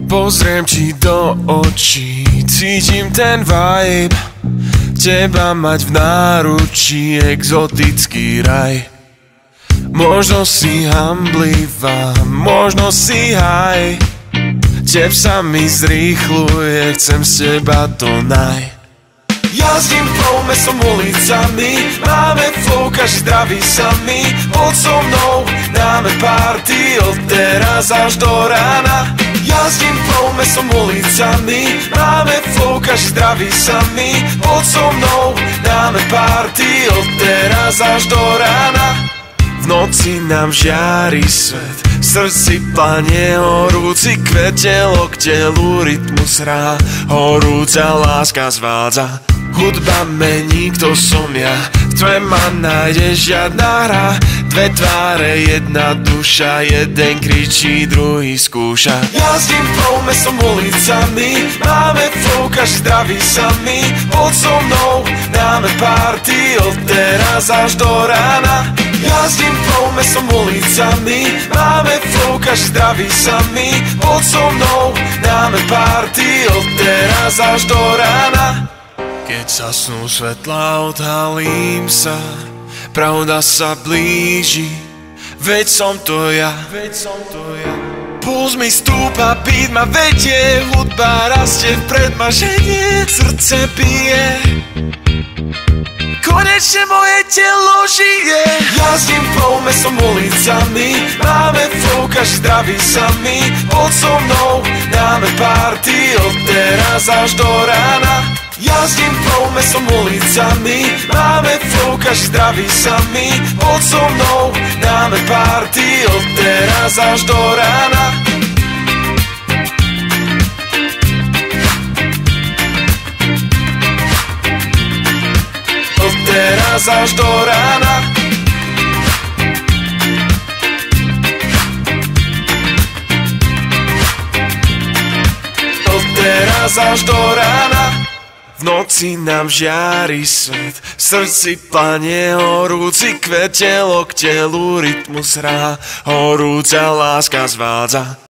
Pozriem ti do očí, cítim ten vibe. Teba mať v náručí, exotický raj. Možno si hamblivá, možno si high. Teb sa mi zrýchluje, chcem z teba to naj. Jazdím plnou mestom ulicami, máme flow, každý zdraví sami. Poď so mnou, dáme party od teraz až do rána. Jazdím plnou mestom ulicami, máme flow, každý zdraví sami. Poď so mnou, dáme party od teraz až do rána. V noci nám žiari svet, v srdci plane horúci kvet, telo k telu rytmus hrá, horúca láska zvádza. Hudba mení, kto som ja, v tme ma nájdeš, žiadna hra. Dve tváre, jedna duša, jeden kričí, druhý skúša. Jazdím plnou mestom ulicami, máme flow, každý zdraví sami. Poď so mnou, dáme party od teraz až do rána. Jazdím plnou mestom ulicami, máme flow, každý zdraví sami. Poď so mnou, dáme party od teraz až do rána. Keď zasnú svetlá, odhalím sa, pravda sa blíži, veď som to ja, Puls mi stúpa, beat ma vedie, hudba rastie vpred ma ženie, srdce bije, konečne moje telo žije. Jazdím plnou mestom ulicami, máme flow, každý zdraví sami. Poď so mnou, dáme party od teraz až do rána. Jazdím plnou mestom ulicami, máme flow, každý zdraví sami. Poď so mnou, dáme party od teraz až do rána. Od teraz až do rána. Od teraz až do rána. V noci nám žiari svet, v srdci plane horúci kvet, telo k telu rytmus hrá, horúca láska zvádza.